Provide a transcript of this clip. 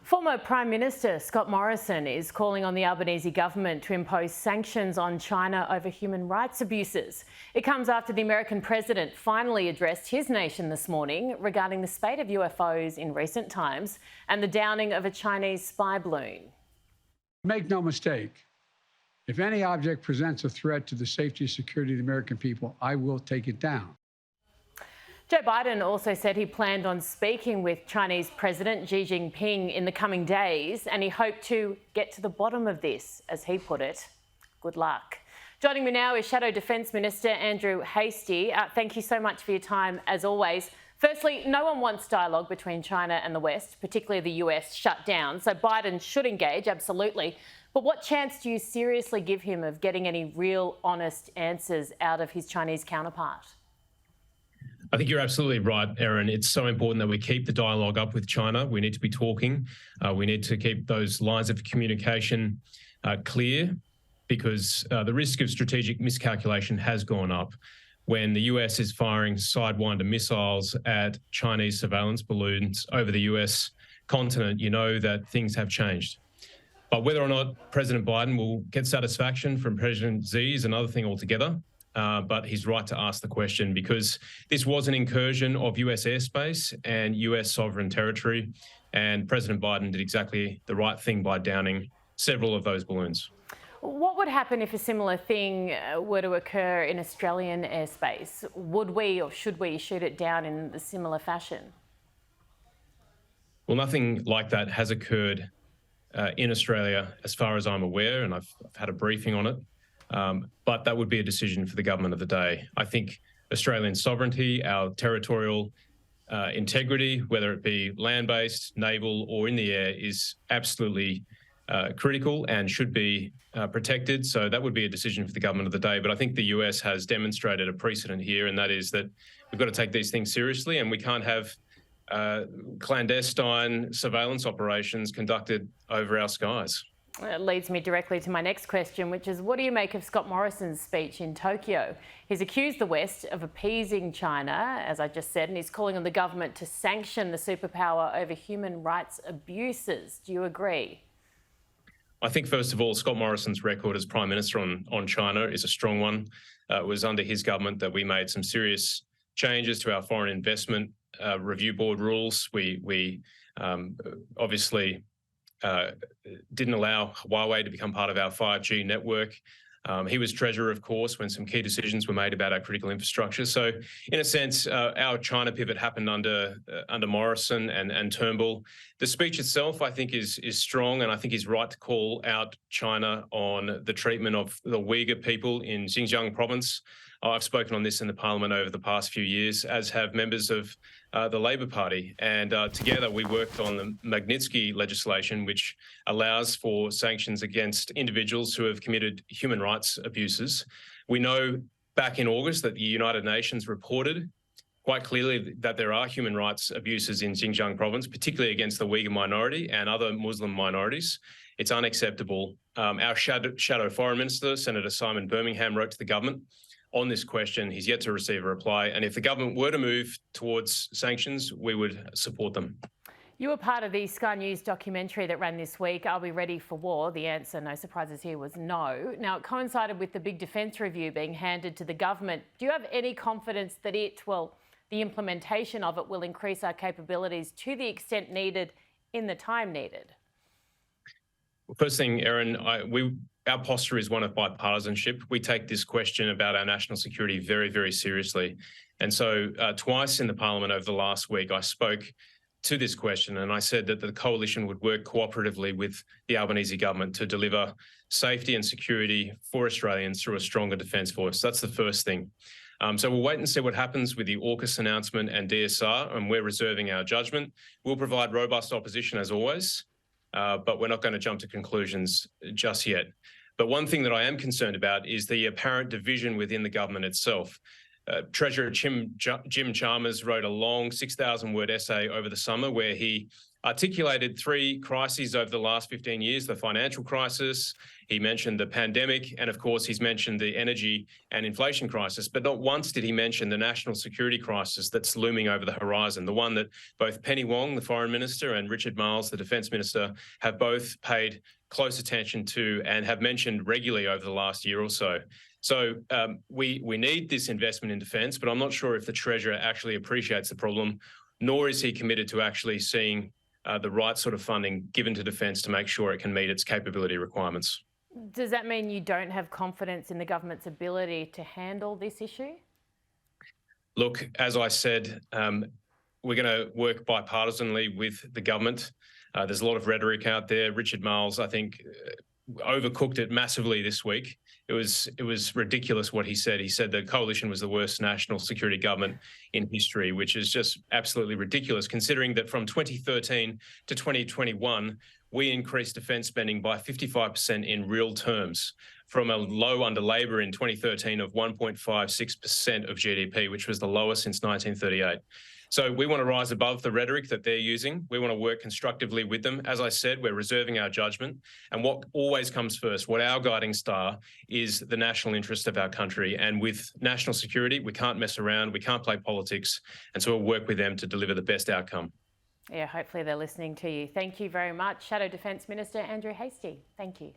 Former Prime Minister Scott Morrison is calling on the Albanese government to impose sanctions on China over human rights abuses. It comes after the American president finally addressed his nation this morning regarding the spate of UFOs in recent times and the downing of a Chinese spy balloon. Make no mistake, if any object presents a threat to the safety and security of the American people, I will take it down. Joe Biden also said he planned on speaking with Chinese President Xi Jinping in the coming days, and he hoped to get to the bottom of this, as he put it. Good luck. Joining me now is Shadow Defence Minister Andrew Hastie. Thank you so much for your time, as always. Firstly, no one wants dialogue between China and the West, particularly the US, shut down, so Biden should engage, absolutely. But what chance do you seriously give him of getting any real, honest answers out of his Chinese counterpart? I think you're absolutely right, Erin. It's so important that we keep the dialogue up with China. We need to be talking. We need to keep those lines of communication clear, because the risk of strategic miscalculation has gone up. When the US is firing Sidewinder missiles at Chinese surveillance balloons over the US continent, you know that things have changed. But whether or not President Biden will get satisfaction from President Xi is another thing altogether. But he's right to ask the question, because this was an incursion of US airspace and US sovereign territory, and President Biden did exactly the right thing by downing several of those balloons. What would happen if a similar thing were to occur in Australian airspace? Would we or should we shoot it down in a similar fashion? Well, nothing like that has occurred in Australia, as far as I'm aware, and I've had a briefing on it. But that would be a decision for the government of the day. I think Australian sovereignty, our territorial integrity, whether it be land-based, naval or in the air, is absolutely critical and should be protected. So that would be a decision for the government of the day. But I think the US has demonstrated a precedent here, and that is that we've got to take these things seriously, and we can't have clandestine surveillance operations conducted over our skies. It leads me directly to my next question, which is, what do you make of Scott Morrison's speech in Tokyo? He's accused the West of appeasing China, as I just said, and he's calling on the government to sanction the superpower over human rights abuses. Do you agree? I think, first of all, Scott Morrison's record as Prime Minister on China is a strong one. It was under his government that we made some serious changes to our foreign investment review board rules. We obviously didn't allow Huawei to become part of our 5G network. He was treasurer, of course, when some key decisions were made about our critical infrastructure. So, in a sense, our China pivot happened under Morrison and Turnbull. The speech itself, I think, is strong, and I think he's right to call out China on the treatment of the Uyghur people in Xinjiang province. I've spoken on this in the Parliament over the past few years, as have members of the Labor Party. And together we worked on the Magnitsky legislation, which allows for sanctions against individuals who have committed human rights abuses. We know back in August that the United Nations reported quite clearly that there are human rights abuses in Xinjiang province, particularly against the Uyghur minority and other Muslim minorities. It's unacceptable. Our shadow foreign minister, Senator Simon Birmingham, wrote to the government on this question. He's yet to receive a reply. And if the government were to move towards sanctions, we would support them. You were part of the Sky News documentary that ran this week, Are We Ready for War? The answer, no surprises here, was no. Now, it coincided with the big defence review being handed to the government. Do you have any confidence that the implementation of it will increase our capabilities to the extent needed in the time needed? Well, first thing, Erin, our posture is one of bipartisanship. We take this question about our national security very, very seriously. And so twice in the Parliament over the last week, I spoke to this question, and I said that the coalition would work cooperatively with the Albanese government to deliver safety and security for Australians through a stronger defence force. That's the first thing. So we'll wait and see what happens with the AUKUS announcement and DSR, and we're reserving our judgment. We'll provide robust opposition as always, but we're not going to jump to conclusions just yet. But one thing that I am concerned about is the apparent division within the government itself. Treasurer Jim Chalmers wrote a long 6,000-word essay over the summer where he articulated three crises over the last 15 years, the financial crisis, he mentioned the pandemic, and of course, he's mentioned the energy and inflation crisis, but not once did he mention the national security crisis that's looming over the horizon, the one that both Penny Wong, the foreign minister, and Richard Marles, the defence minister, have both paid close attention to and have mentioned regularly over the last year or so. So we need this investment in defence, but I'm not sure if the Treasurer actually appreciates the problem, nor is he committed to actually seeing the right sort of funding given to defence to make sure it can meet its capability requirements. Does that mean you don't have confidence in the government's ability to handle this issue? Look, as I said, we're going to work bipartisanly with the government. There's a lot of rhetoric out there. Richard Marles, I think, overcooked it massively this week. It was ridiculous what he said. He said the coalition was the worst national security government in history, which is just absolutely ridiculous, considering that from 2013 to 2021, we increased defence spending by 55% in real terms, from a low under Labor in 2013 of 1.56% of GDP, which was the lowest since 1938. So we want to rise above the rhetoric that they're using. We want to work constructively with them. As I said, we're reserving our judgment. And what always comes first, what our guiding star is the national interest of our country. And with national security, we can't mess around. We can't play politics. And so we'll work with them to deliver the best outcome. Yeah, hopefully they're listening to you. Thank you very much. Shadow Defence Minister Andrew Hastie. Thank you.